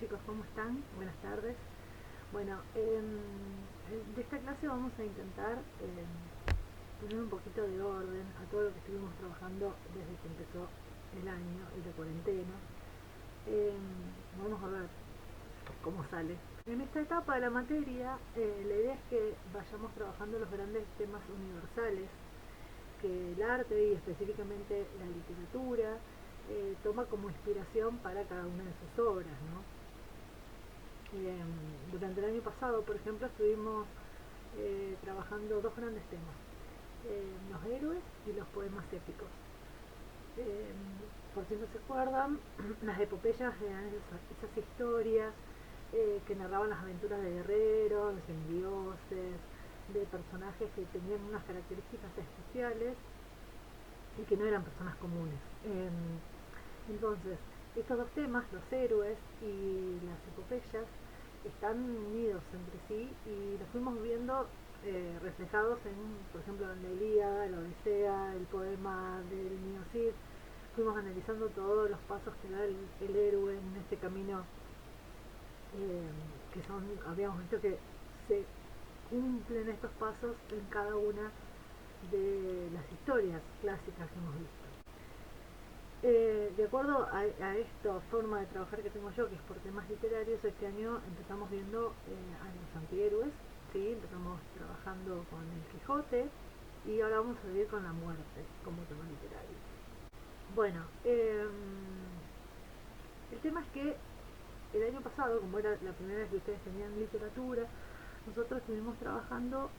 Chicos, ¿cómo están? Buenas tardes. Bueno, de esta clase vamos a intentar poner un poquito de orden a todo lo que estuvimos trabajando desde que empezó el año y la cuarentena. Vamos a ver cómo sale. En esta etapa de la materia, la idea es que vayamos trabajando los grandes temas universales que el arte y específicamente la literatura toma como inspiración para cada una de sus obras, ¿no? Durante el año pasado, por ejemplo, estuvimos trabajando dos grandes temas, los héroes y los poemas épicos. Eh, por si no se acuerdan, las epopeyas eran esas historias que narraban las aventuras de guerreros, de semidioses, de personajes que tenían unas características especiales y que no eran personas comunes. Entonces, estos dos temas, los héroes y las epopeyas, están unidos entre sí y los fuimos viendo reflejados en, por ejemplo, en la Ilíada, la Odisea, el poema del niño Cid. Fuimos analizando todos los pasos que da el héroe en este camino, que son, habíamos visto que se cumplen estos pasos en cada una de las historias clásicas que hemos visto. De acuerdo a esta forma de trabajar que tengo yo, que es por temas literarios, este año empezamos viendo a los antihéroes, ¿sí? Empezamos trabajando con el Quijote y ahora vamos a seguir con la muerte como tema literario. Bueno, el tema es que el año pasado, como era la primera vez que ustedes tenían literatura, nosotros estuvimos trabajando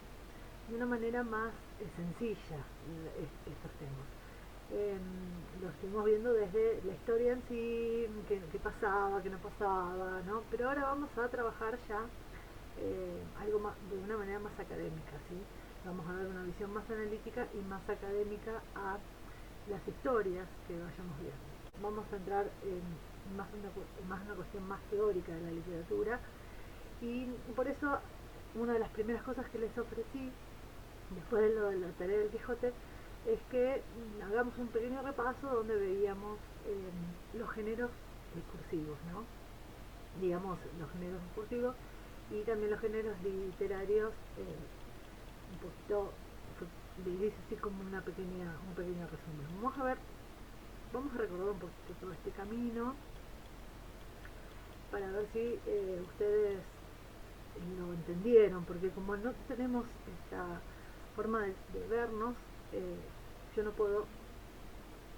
de una manera más sencilla estos temas. Lo estuvimos viendo desde la historia en sí, qué pasaba, qué no pasaba, ¿no? Pero ahora vamos a trabajar ya algo más, de una manera más académica, ¿sí? Vamos a dar una visión más analítica y más académica a las historias que vayamos viendo. Vamos a entrar en más una cuestión más teórica de la literatura y por eso una de las primeras cosas que les ofrecí después de lo de la tarea del Quijote es que hagamos un pequeño repaso donde veíamos los géneros discursivos, ¿no? Digamos, los géneros discursivos y también los géneros literarios, un poquito, le hice así como un pequeño resumen. Vamos a recordar un poquito todo este camino para ver si ustedes lo entendieron, porque como no tenemos esta forma de vernos, eh, yo no puedo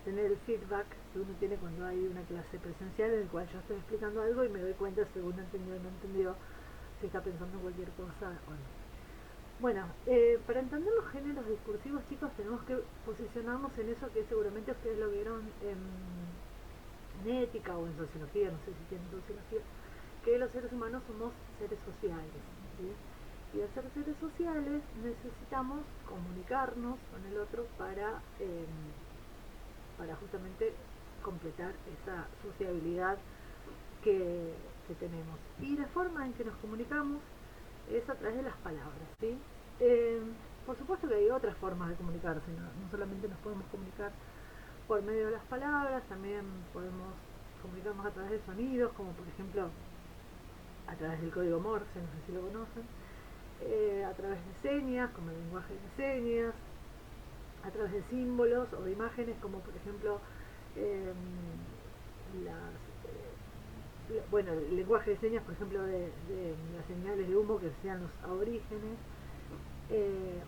tener el feedback que uno tiene cuando hay una clase presencial en el cual yo estoy explicando algo y me doy cuenta si uno entendió o no entendió, si está pensando en cualquier cosa o no. Bueno, para entender los géneros discursivos, chicos, tenemos que posicionarnos en eso que seguramente ustedes lo vieron en ética o en sociología, no sé si tienen sociología, que los seres humanos somos seres sociales, ¿sí? Y al ser seres sociales necesitamos comunicarnos con el otro para justamente completar esa sociabilidad que tenemos. Y la forma en que nos comunicamos es a través de las palabras, ¿sí? Eh, por supuesto que hay otras formas de comunicarse, no solamente nos podemos comunicar por medio de las palabras, también podemos comunicarnos a través de sonidos, como por ejemplo a través del código Morse, no sé si lo conocen, a través de señas, como el lenguaje de señas, a través de símbolos o de imágenes, como por ejemplo eh, bueno, el lenguaje de señas, por ejemplo, de las señales de humo que sean los aborígenes,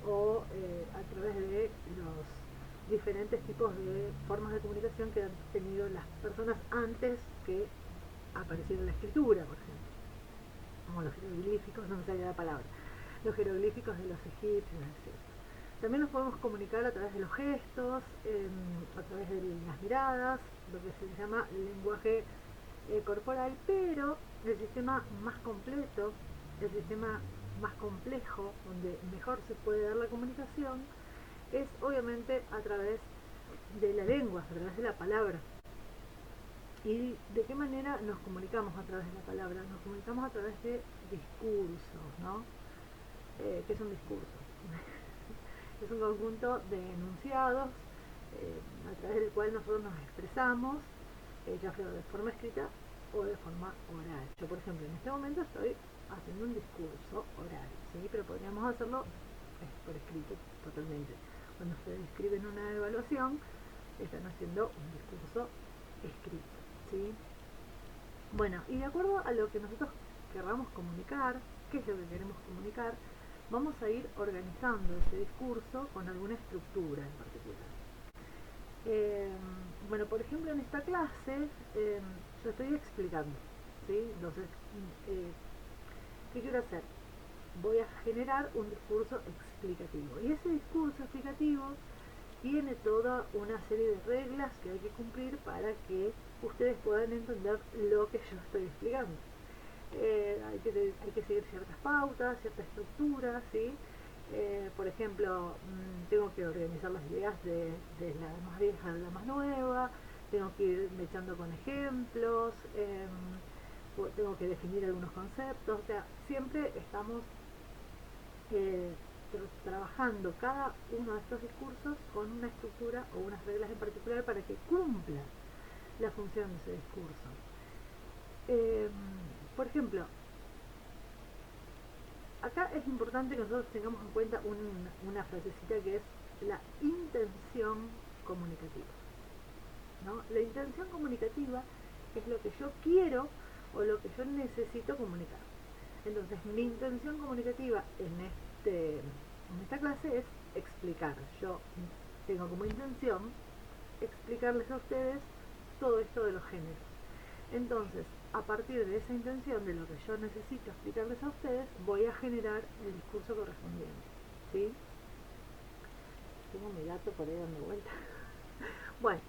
o a través de los diferentes tipos de formas de comunicación que han tenido las personas antes que apareciera la escritura, por ejemplo, como los jeroglíficos, no me sale la palabra, los jeroglíficos de los egipcios, etc. También nos podemos comunicar a través de los gestos, a través de las miradas, lo que se llama lenguaje corporal, pero el sistema más completo, el sistema más complejo, donde mejor se puede dar la comunicación, es obviamente a través de la lengua, a través de la palabra. ¿Y de qué manera nos comunicamos a través de la palabra? Nos comunicamos a través de discursos, ¿no? ¿Qué es un discurso? Es un conjunto de enunciados a través del cual nosotros nos expresamos, ya sea de forma escrita o de forma oral. Yo, por ejemplo, en este momento estoy haciendo un discurso oral, ¿sí? Pero podríamos hacerlo por escrito totalmente. Cuando ustedes escriben una evaluación, están haciendo un discurso escrito, ¿sí? Bueno, y de acuerdo a lo que nosotros querramos comunicar, qué es lo que queremos comunicar, vamos a ir organizando ese discurso con alguna estructura en particular. Bueno, por ejemplo, en esta clase yo estoy explicando, ¿sí? Entonces, ¿qué quiero hacer? Voy a generar un discurso explicativo. Y ese discurso explicativo tiene toda una serie de reglas que hay que cumplir para que ustedes puedan entender lo que yo estoy explicando. Hay que seguir ciertas pautas, cierta estructura, ¿sí? Por ejemplo, tengo que organizar las ideas de la más vieja a la más nueva, tengo que ir echando con ejemplos, tengo que definir algunos conceptos, o sea, siempre estamos eh, trabajando cada uno de estos discursos con una estructura o unas reglas en particular para que cumpla la función de ese discurso. Por ejemplo, acá es importante que nosotros tengamos en cuenta una frasecita que es la intención comunicativa, ¿no? La intención comunicativa es lo que yo quiero o lo que yo necesito comunicar. Entonces, mi intención comunicativa en esta clase es explicar. Yo tengo como intención explicarles a ustedes todo esto de los géneros. Entonces, a partir de esa intención, de lo que yo necesito explicarles a ustedes, voy a generar el discurso correspondiente, ¿sí? Tengo mi gato por ahí dando vuelta. Bueno,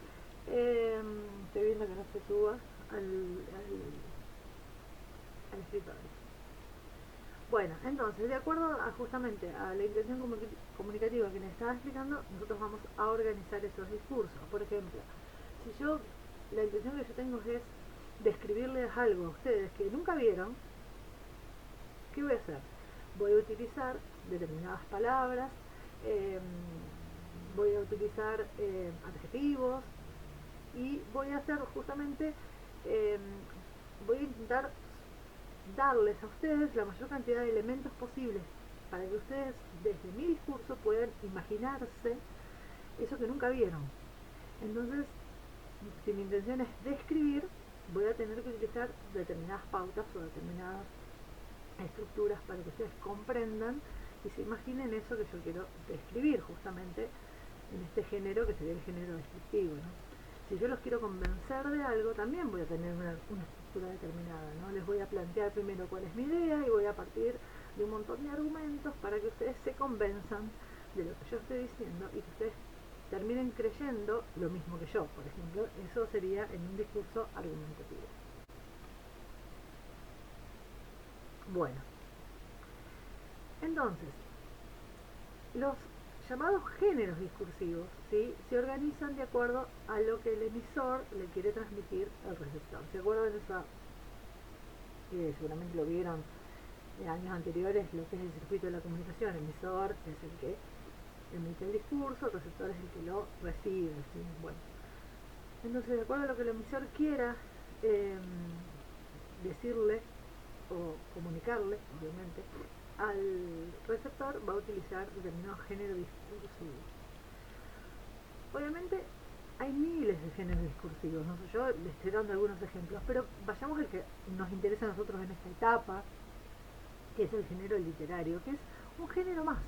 estoy viendo que no se suba al escritorio. Bueno, entonces, de acuerdo justamente a la intención comunicativa que les estaba explicando, nosotros vamos a organizar esos discursos. Por ejemplo, si la intención que yo tengo es describirles algo a ustedes que nunca vieron, ¿qué voy a hacer? Voy a utilizar determinadas palabras, eh, voy a utilizar adjetivos y voy a hacer justamente, eh, voy a intentar darles a ustedes la mayor cantidad de elementos posibles para que ustedes desde mi discurso puedan imaginarse eso que nunca vieron. Entonces, si mi intención es describir, voy a tener que utilizar determinadas pautas o determinadas estructuras para que ustedes comprendan y se imaginen eso que yo quiero describir justamente en este género que sería el género descriptivo, ¿no? Si yo los quiero convencer de algo, también voy a tener una estructura determinada, ¿no? Les voy a plantear primero cuál es mi idea y voy a partir de un montón de argumentos para que ustedes se convenzan de lo que yo estoy diciendo y que ustedes terminen creyendo lo mismo que yo, por ejemplo. Eso sería en un discurso argumentativo. Bueno, entonces, los llamados géneros discursivos, ¿sí?, se organizan de acuerdo a lo que el emisor le quiere transmitir al receptor. ¿Se acuerdan de eso? Seguramente lo vieron en años anteriores, lo que es el circuito de la comunicación. El emisor es el que emite el discurso, el receptor es el que lo recibe, ¿sí? Bueno, entonces, de acuerdo a lo que el emisor quiera decirle o comunicarle, obviamente, al receptor, va a utilizar determinado género discursivo. Obviamente hay miles de géneros discursivos, ¿no? Yo les estoy dando algunos ejemplos, pero vayamos al que nos interesa a nosotros en esta etapa, que es el género literario, que es un género más,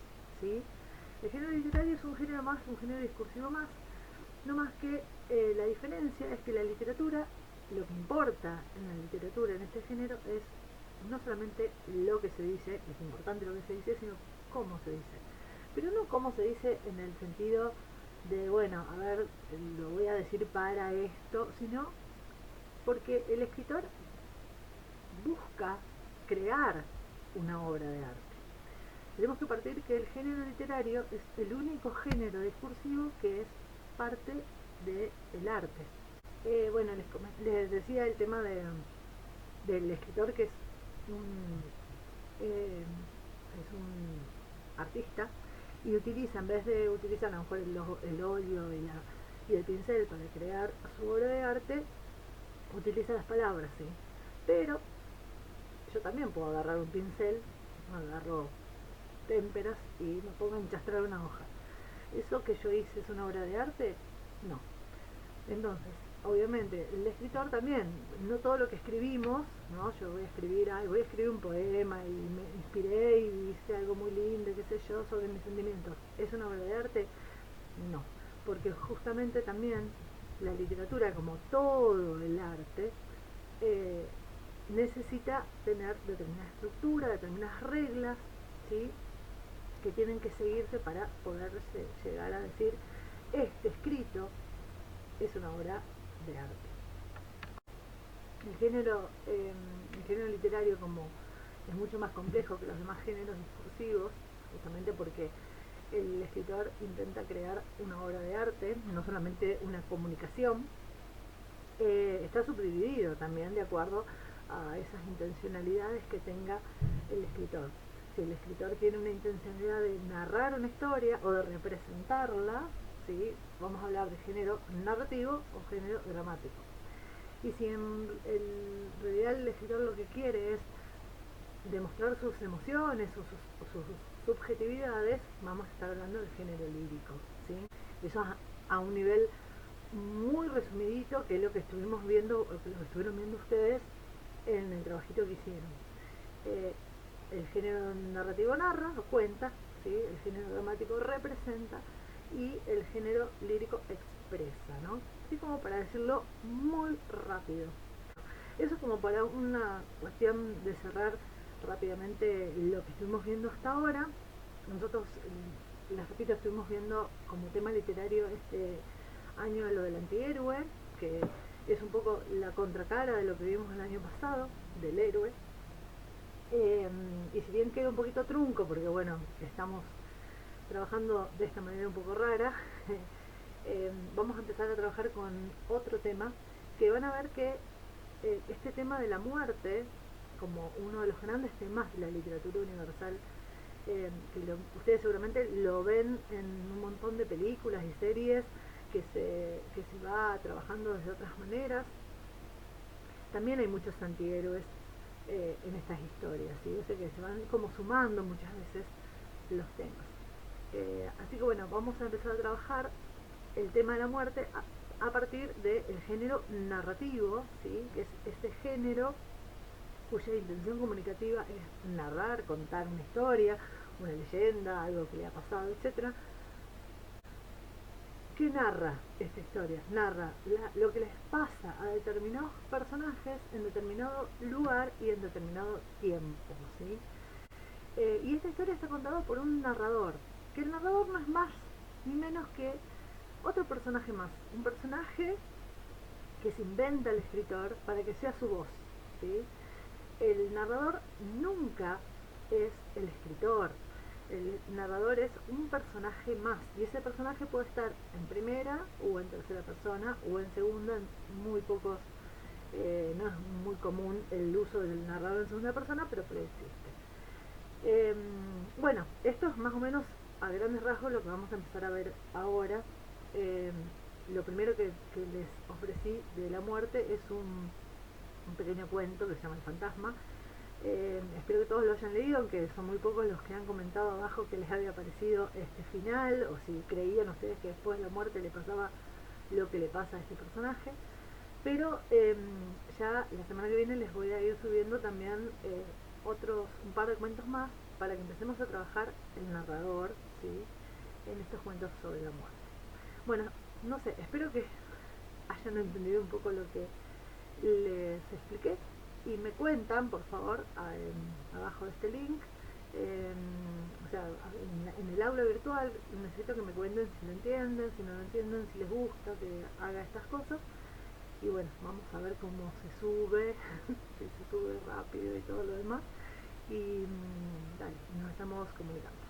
¿sí? El género literario es un género más, un género discursivo más, no más que la diferencia es que la literatura, lo que importa en la literatura, en este género, es no solamente lo que se dice, es importante lo que se dice, sino cómo se dice. Pero no cómo se dice en el sentido de, bueno, a ver, lo voy a decir para esto, sino porque el escritor busca crear una obra de arte. Tenemos que partir que el género literario es el único género discursivo que es parte del arte. Bueno, les decía el tema del escritor, que es un artista y utiliza, en vez de utilizar a lo mejor el óleo y el pincel para crear su obra de arte, utiliza las palabras, ¿sí? Pero yo también puedo agarrar un pincel, agarro témperas y me pongo a enchastrar una hoja. ¿Eso que yo hice es una obra de arte? No. Entonces, obviamente, el escritor también, no todo lo que escribimos, ¿no? Yo voy a escribir un poema y me inspiré y hice algo muy lindo, qué sé yo, sobre mis sentimientos. ¿Es una obra de arte? No, porque justamente también la literatura, como todo el arte, eh, necesita tener determinada estructura, determinadas reglas, ¿sí? Que tienen que seguirse para poderse llegar a decir, este escrito es una obra de arte. El género literario, como es mucho más complejo que los demás géneros discursivos, justamente porque el escritor intenta crear una obra de arte, no solamente una comunicación, está subdividido también de acuerdo a esas intencionalidades que tenga el escritor. Si el escritor tiene una intencionalidad de narrar una historia o de representarla, ¿sí? Vamos a hablar de género narrativo o género dramático. Y si en realidad el escritor lo que quiere es demostrar sus emociones o sus subjetividades, vamos a estar hablando del género lírico, ¿sí? Eso a un nivel muy resumidito, que es lo que estuvimos viendo, o que lo que estuvieron viendo ustedes en el trabajito que hicieron. Eh, el género narrativo narra o cuenta, ¿sí? El género dramático representa y el género lírico expresa, ¿no? Así como para decirlo muy rápido. Eso es como para una cuestión de cerrar rápidamente lo que estuvimos viendo hasta ahora. Nosotros, les repito, estuvimos viendo como tema literario este año lo del antihéroe, que es un poco la contracara de lo que vimos el año pasado, del héroe. Y si bien queda un poquito trunco, porque bueno, estamos trabajando de esta manera un poco rara, vamos a empezar a trabajar con otro tema, que van a ver que este tema de la muerte, como uno de los grandes temas de la literatura universal, ustedes seguramente lo ven en un montón de películas y series que se va trabajando desde otras maneras. También hay muchos antihéroes en estas historias, ¿sí? O sea que se van como sumando muchas veces los temas. Así que bueno, vamos a empezar a trabajar el tema de la muerte a partir del género narrativo, ¿sí? Que es este género cuya intención comunicativa es narrar, contar una historia, una leyenda, algo que le ha pasado, etcétera. ¿Qué narra esta historia? Narra lo que les pasa a determinados personajes en determinado lugar y en determinado tiempo, ¿sí? Y esta historia está contada por un narrador, que el narrador no es más ni menos que otro personaje más, un personaje que se inventa el escritor para que sea su voz, ¿sí? El narrador nunca es el escritor. El narrador es un personaje más y ese personaje puede estar en primera o en tercera persona o en segunda, en muy pocos, no es muy común el uso del narrador en segunda persona, pero existe. Bueno, esto es más o menos a grandes rasgos lo que vamos a empezar a ver ahora. Eh, lo primero que les ofrecí de la muerte es un pequeño cuento que se llama El Fantasma. Espero que todos lo hayan leído, aunque son muy pocos los que han comentado abajo que les había parecido este final, o si creían ustedes que después de la muerte le pasaba lo que le pasa a este personaje. Pero ya la semana que viene les voy a ir subiendo también un par de cuentos más para que empecemos a trabajar el narrador, ¿sí? En estos cuentos sobre la muerte. Bueno, no sé, espero que hayan entendido un poco lo que les expliqué y me cuentan, por favor, abajo de este link, o sea, en el aula virtual, necesito que me cuenten si lo entienden, si no lo entienden, si les gusta que haga estas cosas. Y bueno, vamos a ver cómo se sube, si se sube rápido y todo lo demás. Y dale, nos estamos comunicando.